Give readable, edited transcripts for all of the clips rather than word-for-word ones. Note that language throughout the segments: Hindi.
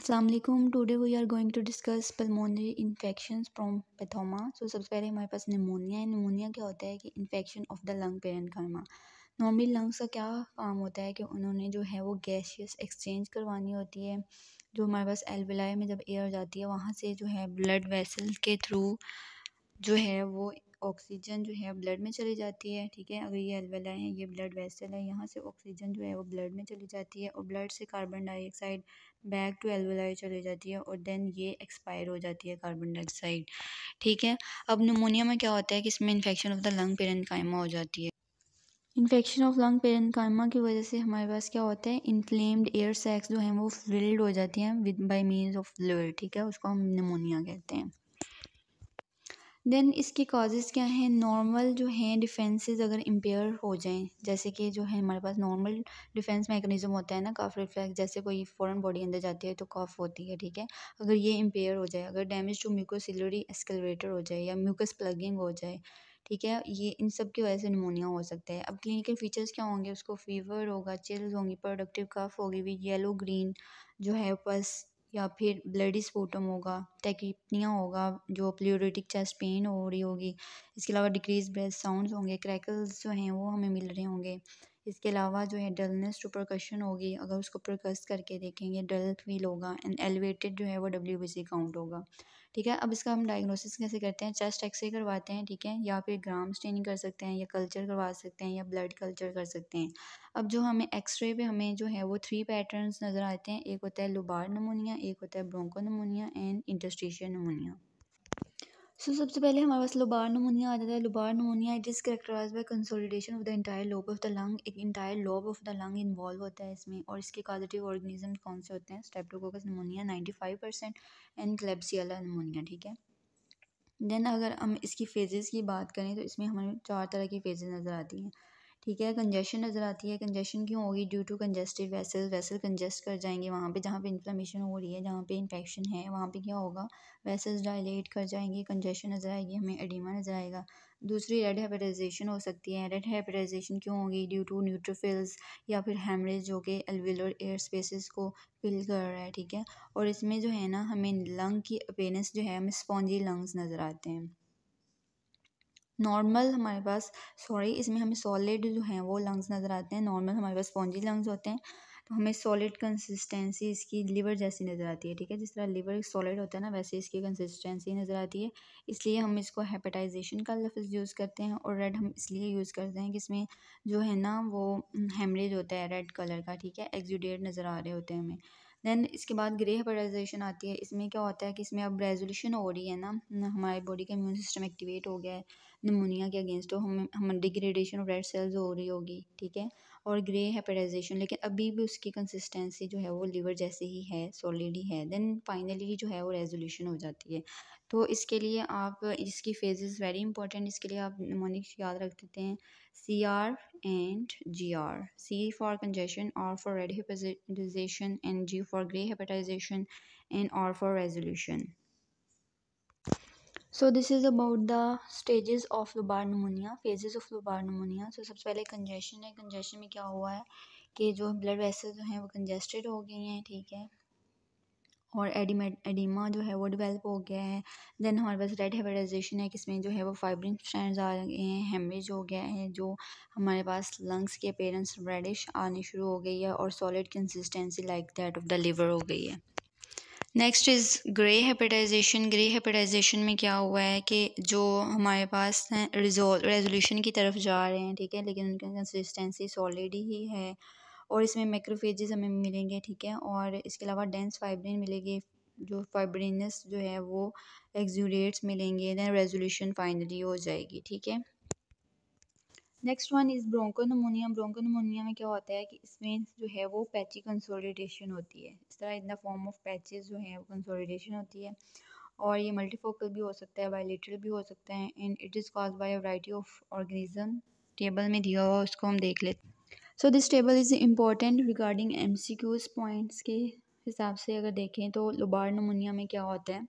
अस्सलाम वालेकुम। Today we are going to discuss pulmonary infections from Pathoma. सबसे पहले हमारे पास निमोनिया है। निमोनिया क्या होता है कि infection of the lung parenchyma. Normally lungs का क्या काम होता है कि उन्होंने जो है वो गैसियस एक्सचेंज करवानी होती है। जो हमारे पास एल्वेलाई में जब एयर जाती है वहाँ से जो है ब्लड वेसल के थ्रू जो है वो ऑक्सीजन जो है ब्लड में चली जाती है। ठीक है, अगर ये एल्वेलाई है, ये ब्लड वेसल है, यहाँ से ऑक्सीजन जो है वो ब्लड में चली जाती है और ब्लड से carbon dioxide back to alveoli चली जाती है और देन ये एक्सपायर हो जाती है कार्बन डाइऑक्साइड। ठीक है, अब निमोनिया में क्या होता है कि इसमें infection of the lung parenchyma हो जाती है। इन्फेक्शन ऑफ लंग पेरेन्काइमा की वजह से हमारे पास क्या होता है, इन्फ्लेम्ड एयर सैक्स जो हैं वो फिल्ड हो जाती हैं with by means of fluid. ठीक है, उसको हम निमोनिया कहते हैं। देन इसके कॉजेज़ क्या हैं। नॉर्मल जो हैं डिफेंसेस अगर इम्पेयर हो जाएं, जैसे कि जो है हमारे पास नॉर्मल डिफेंस मैकेनिज्म होता है ना, कफ रिफ्लेक्स, जैसे कोई फ़ौरन बॉडी अंदर जाती है तो कफ होती है। ठीक है, अगर ये इम्पेयर हो जाए, अगर डैमेज टू म्यूकोसिलरी एस्केलेटर हो जाए या म्यूकस प्लगिंग हो जाए, ठीक है, ये इन सब की वजह से निमोनिया हो सकता है। अब क्लिनिकल फीचर्स क्या होंगे, उसको फीवर होगा, चिल्स होंगी, प्रोडक्टिव कफ होगी भी येलो ग्रीन जो है पस, या फिर ब्लडी स्पूटम होगा, टैकीपनिया होगा, जो प्लूरिटिक चेस्ट पेन हो रही होगी। इसके अलावा डिक्रीज ब्रेथ साउंड्स होंगे, क्रैकल्स जो हैं वो हमें मिल रहे होंगे। इसके अलावा जो है डलनेस टू परकशन होगी, अगर उसको परकस करके देखेंगे डल फील होगा एंड एलिवेटेड जो है वो WBC काउंट होगा। ठीक है, अब इसका हम डायग्नोसिस कैसे करते हैं, चेस्ट एक्सरे करवाते हैं। ठीक है, या फिर ग्राम स्टेनिंग कर सकते हैं या कल्चर करवा सकते हैं या ब्लड कल्चर कर सकते हैं। अब जो हमें एक्सरे पे हमें जो है वो 3 पैटर्न्स नज़र आते हैं। एक होता है लुबार नमोनिया, एक होता है broncho pneumonia and interstitial pneumonia. सबसे पहले हमारे पास लुबार नमोनिया आ जाता है। Lobar pneumonia it is characterized by consolidation of the entire lobe of the lung. एक entire lobe of the lung involve होता है इसमें। और इसके कॉजेटिव ऑर्गेनिज्म कौन से होते हैं, स्ट्रेप्टोकोकस नमोनिया 95% एंड क्लेब्सियला नमोनिया। ठीक है, देन अगर हम इसकी फेजेस की बात करें तो इसमें हमें 4 तरह की फेजेस नज़र आती हैं। ठीक है, कंजेशन नज़र आती है। कंजेशन क्यों होगी, due to congested vessel, vessel congest कर जाएंगे वहाँ पे जहाँ पे इन्फ्लेमेशन हो रही है, जहाँ पे इन्फेक्शन है वहाँ पे क्या होगा, वेसल्स डायलेट कर जाएंगे, कंजेशन नज़र आएगी, हमें एडिमा नज़र आएगा। दूसरी रेड हेपेटाइजेशन हो सकती है। रेड हेपेटाइजेशन क्यों होगी, ड्यू टू न्यूट्रोफिल्स या फिर हेमरेज जो कि एल्विलर एयर स्पेसेस को फिल कर रहा है। ठीक है, और इसमें जो है ना हमें लंग की अपीयरेंस जो है हमें स्पॉन्जी लंग्स नज़र आते हैं। नॉर्मल हमारे पास इसमें हमें सॉलिड जो हैं वो लंग्स नज़र आते हैं। नॉर्मल हमारे पास स्पॉन्जी लंग्स होते हैं, तो हमें सॉलिड कंसिस्टेंसी इसकी लिवर जैसी नज़र आती है। ठीक है, जिस तरह लिवर सॉलिड होता है ना, वैसे इसकी कंसिस्टेंसी नज़र आती है। इसलिए हम इसको हेपेटाइजेशन का लफ्ज़ यूज़ करते हैं। और रेड हम इसलिए यूज़ करते हैं कि इसमें जो है ना वो हेमरेज होता है रेड कलर का। ठीक है, एक्सुडेट नज़र आ रहे होते हैं हमें। देन इसके बाद ग्रे हेपेटाइजेशन आती है। इसमें क्या होता है कि इसमें अब रेजोल्यूशन हो रही है ना, हमारे बॉडी का इम्यून सिस्टम एक्टिवेट हो गया है निमोनिया के अगेंस्ट, तो हम डिग्रेडेशन ऑफ रेड सेल्स हो रही होगी। ठीक है, और ग्रे हेपेटाइजेशन, लेकिन अभी भी उसकी कंसिस्टेंसी जो है वो लिवर जैसे ही है, सॉलिड ही है। देन फाइनली जो है वो रेजोल्यूशन हो जाती है। तो इसके लिए आप इसकी फेजेस वेरी इंपॉर्टेंट, इसके लिए आप निमोनिक्स याद रख देते हैं, CR and GR. C for congestion, R for red hepatization, and G for gray hepatization, and R for resolution. So this is about the stages of lobar pneumonia, phases of lobar pneumonia. So सबसे पहले congestion है। congestion में क्या हुआ है कि जो ब्लड वेसल्स जो हैं वो कंजेस्टेड हो गई हैं। ठीक है, और एडिमा जो है वो डेवलप हो गया है। देन हमारे पास रेड हेपेटाइजेशन है, किसमें जो है वो फाइब्रिन स्ट्रैंड्स आ गए हैं, हेमरेज हो गया है, जो हमारे पास लंग्स के अपीयरेंस रेडिश आनी शुरू हो गई है और solid consistency like that of the liver हो गई है। Next is grey hepatization. Grey hepatization में क्या हुआ है कि जो हमारे पास हैं रेजोल्यूशन की तरफ जा रहे हैं। ठीक है, लेकिन उनकी कंसिस्टेंसी सॉलिड ही है और इसमें मैक्रोफेजेस हमें मिलेंगे। ठीक है, और इसके अलावा डेंस फाइब्रिन मिलेगी, जो फाइब्रिनस जो है वो एक्सुडेट्स मिलेंगे। देन रेजोल्यूशन फाइनली हो जाएगी। ठीक है, नेक्स्ट वन इज़ ब्रोंकोनमोनिया। ब्रोंकोनमोनिया में क्या होता है कि इसमें जो है वो पैची कंसोलिडेशन होती है। इस तरह in the form of patches जो है वो कंसोलिडेशन होती है और ये मल्टीफोकल भी हो सकता है, बायलेटरल भी हो सकता है and it is caused by a variety of organism. Table में दिया हुआ उसको हम देख लेते हैं। So this table is important regarding MCQs points के हिसाब से अगर देखें तो लोबार नमोनिया में क्या होता है,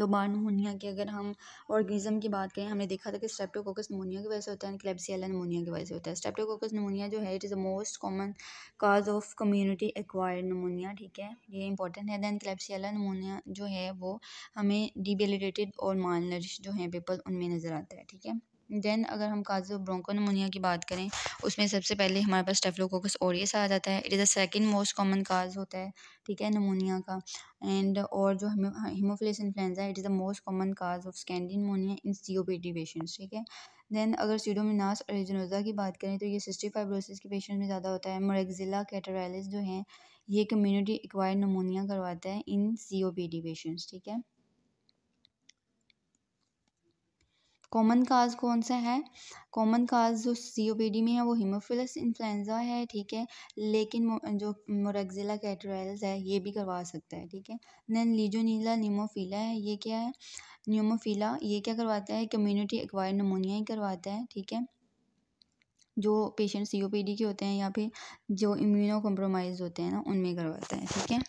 लोबार निमोनिया की अगर हम ऑर्गेनिज्म की बात करें, हमने देखा था कि स्ट्रेप्टोकोकस निमोनिया की वजह से होता है, क्लेब्सिएला निमोनिया की वजह से होता है। स्ट्रेप्टोकोकस निमोनिया जो है it is the most common cause of community acquired pneumonia, ठीक है, ये इंपॉर्टेंट है। दैन क्लेब्सिएला निमोनिया जो है वो हमें डिबिलिटेटेड और मालनरिश जो है पीपल उनमें नज़र आता है, ठीक है। देन अगर हम काज ऑफ ब्रोंकोनिमोनिया की बात करें, उसमें सबसे पहले हमारे पास स्टेफिलोकोकस ऑरियस आ जाता है। It is the second most common काज होता है, ठीक है, निमोनिया का। एंड और जो Haemophilus influenza it is the most common cause of Scandi pneumonia in COPD patients, ठीक है। देन अगर सीडोमोनास एरिजिनोसा की बात करें तो ये सिस्टिक फाइब्रोसिस के पेशेंट में ज़्यादा होता है। मोरेक्सिला कैटराइलिस जो है ये कम्युनिटी एक्वायर्ड निमोनिया करवाता है इन सीओपीडी पेशेंट्स, ठीक है। कॉमन काज कौन सा है? कॉमन काज जो सीओपीडी में है वो हीमोफिलस इन्फ्लुएंजा है, ठीक है, लेकिन जो मोरेक्सिला कैटराइलिस है ये भी करवा सकता है, ठीक है। देन लीजोनीला न्यूमोफिला है, ये क्या है? न्यूमोफिला ये क्या करवाता है? कम्युनिटी एक्वायर्ड निमोनिया ही करवाता है, ठीक है, जो पेशेंट सीओपीडी के होते हैं या फिर जो इम्यूनो कम्प्रोमाइज होते हैं ना उनमें करवाता है, ठीक है।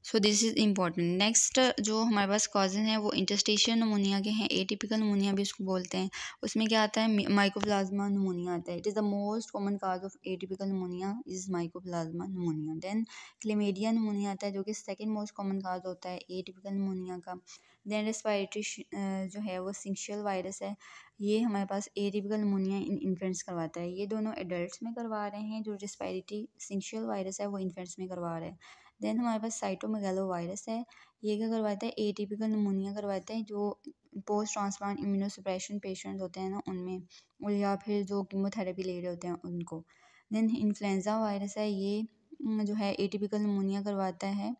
So this is important. Next जो हमारे पास कॉजन है वो इंटरस्टिशियल निमोनिया के हैं, एटिपिकल निमोनिया भी उसको बोलते हैं। उसमें क्या आता है? माइकोप्लाज्मा निमोनिया आता है। It is the most common cause of atypical pneumonia is mycoplasma pneumonia. Then chlamydia pneumonia आता है जो कि सेकंड मोस्ट कॉमन काज होता है एटिपिकल निमोनिया का। देन रेस्पिरेटरी जो है वो सिंशियल वायरस है, ये हमारे पास एटिपिकल निमोनिया इन इन्फेंट्स करवाता है। ये दोनों एडल्ट्स में करवा रहे हैं, जो रेस्पिरेटरी सिंशियल वायरस है वो इन्फेंट्स में करवा रहे हैं। देन हमारे पास साइटोमेगालो वायरस है, ये क्या करवाता है? एटिपिकल निमोनिया करवाता है, जो पोस्ट ट्रांसप्लांट इम्यूनोसप्रेशन पेशेंट होते हैं ना उनमें, और या फिर जो कीमोथेरेपी ले रहे होते हैं उनको। देन इन्फ्लुएंजा वायरस है, ये जो है एटिपिकल निमोनिया करवाता है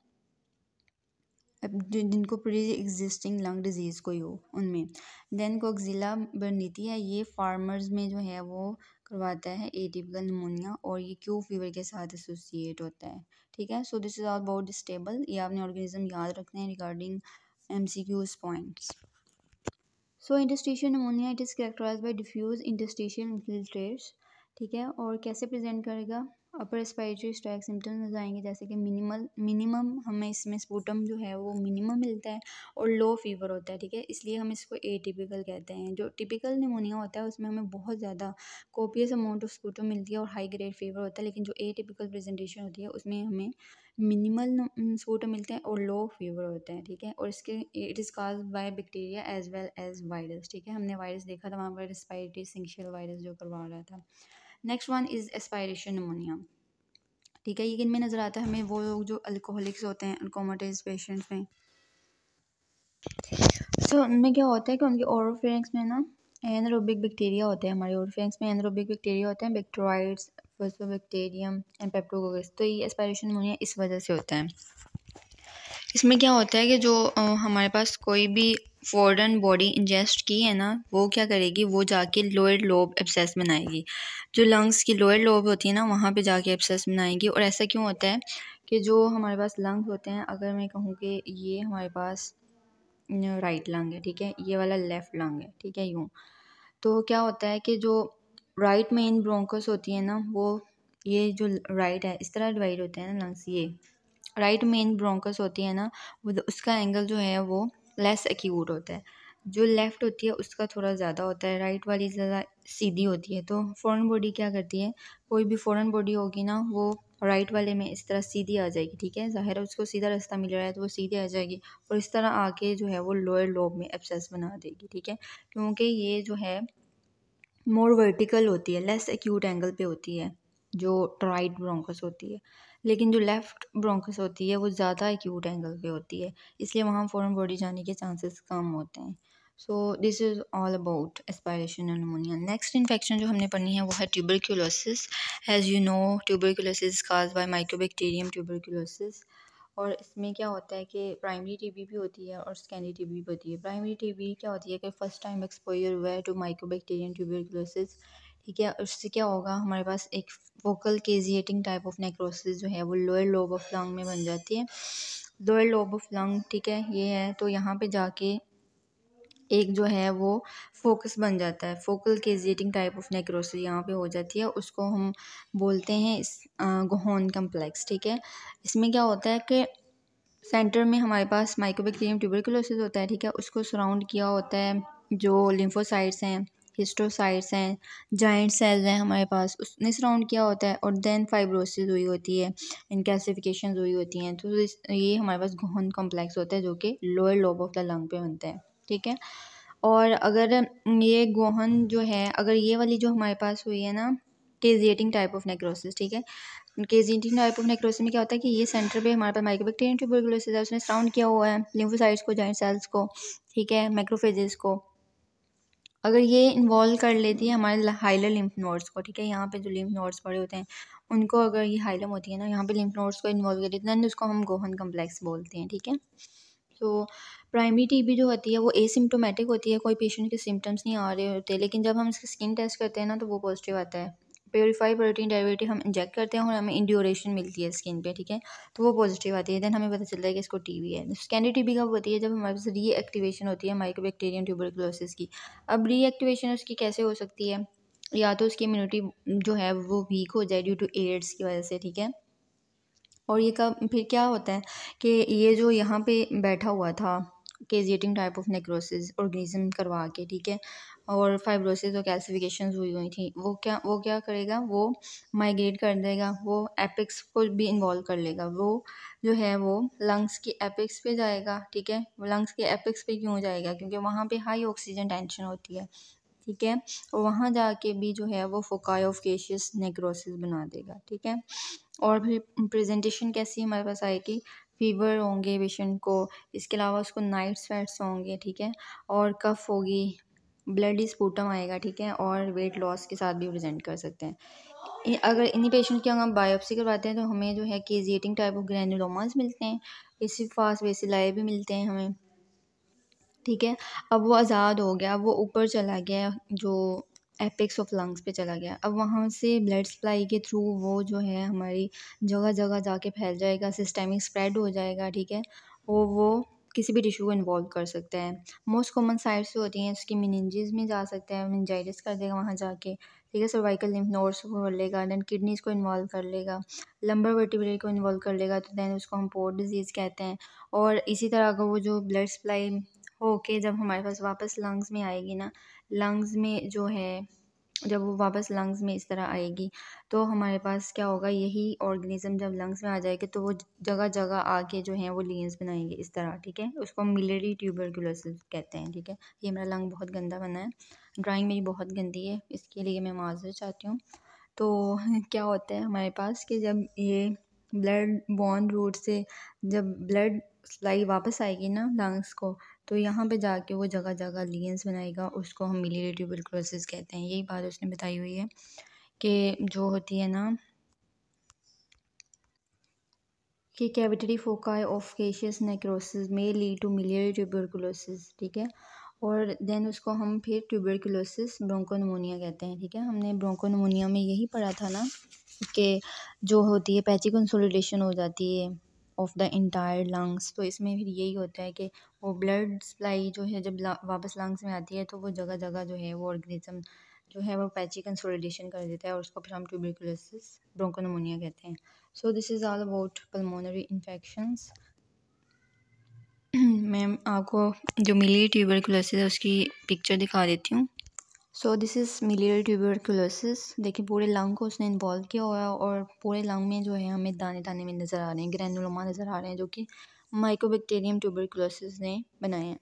जिनको प्री एग्जिस्टिंग लंग डिजीज़ कोई हो उनमें। देन कोक्सिला बर्नीती है, ये फार्मर्स में जो है वो करवाता है एटिपिकल निमोनिया, और ये क्यू फीवर के साथ एसोसिएट होता है, ठीक है। So this is all about stable, ये आपने ऑर्गेनिज्म याद रखना है regarding MCQs points. So interstitial pneumonia it is characterise by diffuse interstitial infiltrates, ठीक है, और कैसे प्रेजेंट करेगा? अपर रेस्पिरेटरी ट्रैक सिम्टम्स नजर आएंगे, जैसे कि मिनिमम हमें इसमें स्पूटम जो है वो मिनिमम मिलता है और लो फीवर होता है, ठीक है, इसलिए हम इसको एटिपिकल कहते हैं। जो टिपिकल निमोनिया होता है उसमें हमें बहुत ज़्यादा कोपियस अमाउंट ऑफ स्पूटम मिलती है और हाई ग्रेड फीवर होता है, लेकिन जो एटिपिकल प्रेजेंटेशन होती है उसमें हमें मिनिमल स्पूटम मिलते हैं और लो फीवर होता है, ठीक है, और इसके it is caused by bacteria as well as virus, ठीक है, हमने वायरस देखा था वहाँ पर रेस्पिरेटरी सिंशियल वायरस जो करवा रहा था। Next one is aspiration pneumonia, ठीक है, ये किन में नज़र आता है? हमें वो लोग जो अल्कोहलिक्स होते हैं अनकोमाटाइज पेशेंट्स में। सो उनमें क्या होता है कि उनके ओरोफेरिंक्स में ना एनारोबिक बैक्टीरिया होते हैं, हमारे ओरोफेरिंक्स में एनारोबिक बैक्टीरिया होते हैं, बैक्टीरियाइड्स, फॉस्फोबैक्टीरियम एंड पेप्टोकोकस, तो ये एस्पायरेशन निमोनिया इस वजह से होता है। इसमें क्या होता है कि जो हमारे पास कोई भी फॉरेन बॉडी इंजेस्ट की है ना, वो क्या करेगी? वो जाके लोअर लोब एब्सेस बनाएगी, जो लंग्स की लोअर लोब होती है ना वहाँ पे जाके एब्सेस बनाएगी। और ऐसा क्यों होता है कि जो हमारे पास लंग्स होते हैं, अगर मैं कहूँ कि ये हमारे पास राइट लंग है, ठीक है, ये वाला लेफ़्ट लंग है, ठीक है, यूँ, तो क्या होता है कि जो राइट मेन ब्रोंकस होती है ना, वो ये जो राइट है इस तरह डिवाइड होते हैं ना लंग्स, ये राइट मेन ब्रोंकस होती है ना, वो उसका एंगल जो है वो लेस एक्यूट होता है, जो लेफ़्ट होती है उसका थोड़ा ज़्यादा होता है, राइट वाली ज़्यादा सीधी होती है। तो फॉरेन बॉडी क्या करती है? कोई भी फॉरेन बॉडी होगी ना वो राइट वाले में इस तरह सीधी आ जाएगी, ठीक है, ज़ाहिर है उसको सीधा रास्ता मिल रहा है तो वो सीधी आ जाएगी, और इस तरह आके जो है वो लोअर लोब में एब्सेस बना देगी, ठीक है, क्योंकि ये जो है मोर वर्टिकल होती है, लेस एक्यूट एंगल पे होती है जो राइट ब्रोंकस होती है, लेकिन जो लेफ़्ट ब्रोंकस होती है वो ज़्यादा एक्यूट एंगल पे होती है, इसलिए वहाँ फॉरेन बॉडी जाने के चांसेस कम होते हैं। So this is all about aspiration and pneumonia. Next infection जो हमने पढ़नी है वो है tuberculosis. As you know tuberculosis caused by mycobacterium tuberculosis, और इसमें क्या होता है कि प्राइमरी टीबी भी होती है और सेकेंडरी टीबी भी होती है। प्राइमरी टीबी क्या होती है कि फर्स्ट टाइम एक्सपोजर हुआ है टू माइकोबैक्टीरियम ट्यूबरक्लोसिस, ठीक है, उससे क्या होगा? हमारे पास एक focal caseating type of necrosis जो है वो लोअर लोब ऑफ लंग में बन जाती है, लोअर लोब ऑफ लंग, ठीक है, ये है, तो यहाँ पे जाके एक जो है वो फोकस बन जाता है, focal caseating type of necrosis यहाँ पे हो जाती है, उसको हम बोलते हैं गोहोन कम्प्लेक्स, ठीक है। इसमें क्या होता है कि सेंटर में हमारे पास माइकोबैक्टीरियम ट्यूबरकुलोसिस होता है, ठीक है। उसको सराउंड किया होता है जो लिम्फोसाइट्स हैं, हिस्टोसाइट्स हैं, जाइंट सेल्स हैं हमारे पास, उसने सराउंड किया होता है। और देन फाइब्रोसिस हुई होती है, इनकैल्सिफिकेशन हुई होती हैं। तो ये हमारे पास गोहन कॉम्प्लेक्स होता है जो कि lower lobe of the lung पे बनता है, ठीक है। और अगर ये गोहन जो है, अगर ये वाली जो हमारे पास हुई है ना केजिएटिंग टाइप ऑफ नेक्रोसिस, ठीक है। केजिएटिंग टाइप ऑफ नेक्रोसिस में क्या होता है कि ये सेंटर पे हमारे पास माइकोबैक्टीरियम ट्यूबरकुलोसिस है, उसने सराउंड किया हुआ है लिम्फोसाइट्स को, जाइंट सेल्स को, ठीक है, मैक्रोफेजेस को। अगर ये इन्वॉल्व कर लेती है हमारे हाइलर लिम्फ नोड्स को, ठीक है, यहाँ पे जो लिम्फ नोड्स पड़े होते हैं उनको, अगर ये हाइलम होती है ना, यहाँ पे लिम्फ नोड्स को इन्वॉल्व कर लेती है, उसको हम गोहन कम्प्लेक्स बोलते हैं, ठीक है। तो प्राइमरी टीबी जो होती है वो एसिम्प्टोमेटिक होती है, कोई पेशेंट के सिम्टम्स नहीं आ रहे होते, लेकिन जब हम इसका स्किन टेस्ट करते हैं ना तो वो पॉजिटिव आता है। प्योरीफाई प्रोटीन डेरिवेटिव हम इंजेक्ट करते हैं और हमें इंड्यूरेशन मिलती है स्किन पे, ठीक है, तो वो पॉजिटिव आती है। देन हमें पता चलता है कि इसको टीबी है। स्कैंडी टीबी कब होती है? जब हमारे पास रीएक्टिवेशन होती है माइकोबैक्टीरियम ट्यूबरकुलोसिस की। अब रीएक्टिवेशन उसकी कैसे हो सकती है? या तो उसकी इम्यूनिटी जो है वो वीक हो जाए ड्यू टू एड्स की वजह से, ठीक है। और ये कब फिर क्या होता है कि ये जो यहाँ पे बैठा हुआ था caseating type of necrosis organism करवा के, ठीक है, और फाइब्रोसिस और कैल्सिफिकेशन हुई थी, वो क्या करेगा, वो माइग्रेट कर देगा, वो एपिक्स को भी इन्वॉल्व कर लेगा। वो जो है वो लंग्स की एपिक्स पे जाएगा, ठीक है। वो लंग्स के एपिक्स पे क्यों जाएगा? क्योंकि वहाँ पे हाई ऑक्सीजन टेंशन होती है, ठीक है। और वहाँ जाके भी जो है वो फोकाई ऑफ केशियस नेक्रोसिस बना देगा, ठीक है। और फिर प्रेजेंटेशन कैसी हमारे पास आएगी? फीवर होंगे पेशेंट को, इसके अलावा उसको नाइट स्वेट्स होंगे, ठीक है, और कफ होगी, ब्लडी स्पूटम आएगा, ठीक है, और वेट लॉस के साथ भी प्रेजेंट कर सकते हैं। अगर इन्हीं पेशेंट की हम बायोप्सी करवाते हैं तो हमें जो है केजिएटिंग टाइप ऑफ ग्रैन्युलोमास मिलते हैं, एसिफास बेसिलाई भी मिलते हैं हमें, ठीक है। अब वो आज़ाद हो गया, अब वो ऊपर चला गया, जो एपेक्स ऑफ लंग्स पे चला गया। अब वहाँ से ब्लड सप्लाई के थ्रू वो जो है हमारी जगह जगह जाके फैल जाएगा, सिस्टेमिक स्प्रेड हो जाएगा, ठीक है। वो किसी भी टिश्यू को इन्वॉल्व कर सकता है। मोस्ट कॉमन साइट्स जो होती हैं उसकी मेनिंजेस में जा सकता है, मेनिंजाइटिस कर देगा वहाँ जाके, ठीक है। सर्वाइकल लिम्फ नोड्स को कर लेगा, देन किडनीज को इन्वॉल्व कर लेगा, लंबर वर्टिब्रे को इन्वॉल्व कर लेगा, तो देन उसको हम पोर्ट डिजीज़ कहते हैं। और इसी तरह का वो जो ब्लड सप्लाई होके जब हमारे पास वापस लंग्स में आएगी ना, लंग्स में जो है, जब वो वापस लंग्स में इस तरह आएगी तो हमारे पास क्या होगा, यही ऑर्गेनिज्म जब लंग्स में आ जाएगी तो वो जगह जगह आके जो है वो लीन्स बनाएंगे इस तरह, ठीक है। उसको हम मिलियरी ट्यूबरकुलोसिस कहते हैं, ठीक है। ये मेरा लंग बहुत गंदा बना है, ड्राइंग मेरी बहुत गंदी है, इसके लिए मैं माज़रत चाहती हूँ। तो क्या होता है हमारे पास कि जब ये ब्लड बॉर्न रूट से जब ब्लड सप्लाई वापस आएगी ना लंग्स को, तो यहाँ पे जाके वो जगह जगह लीन्स बनाएगा, उसको हम मिलियरी ट्यूबरकुलोसिस कहते हैं। यही बात उसने बताई हुई है कि जो होती है ना कि कैविटरी फोकाई ऑफ केशियस नेक्रोसिस में लीड टू मिलियरी ट्यूबरकुलोसिस, ठीक है। और देन उसको हम फिर ट्यूबरकुलोसिस ब्रोंकोनिमोनिया कहते हैं, ठीक है। हमने ब्रोंकोनिमोनिया में यही पढ़ा था ना कि जो होती है पैची कंसोलिडेशन हो जाती है ऑफ द इंटायर लंग्स, तो इसमें फिर यही होता है कि वो ब्लड सप्लाई जो है जब वापस लंग्स में आती है तो वो जगह जगह जो है वो ऑर्गेनिज्म जो है वो पैची कंसोलिडेशन कर देता है और उसको फिर हम ट्यूबरकुलोसिस ब्रोंकोनिमोनिया कहते हैं। So this is all about pulmonary infections. Ma'am आपको जो मिलियरी ट्यूबरकुलोसिस है उसकी पिक्चर दिखा देती हूँ। सो दिस इज़ मिलियरी ट्यूबरकुलोसिस। देखिए पूरे लंग को उसने इन्वॉल्व किया हुआ है और पूरे लंग में जो है हमें दाने दाने में नज़र आ रहे हैं, ग्रैनुलोमा नज़र आ रहे हैं, जो कि माइकोबैक्टीरियम ट्यूबरकुलोसिस ने बनाए हैं।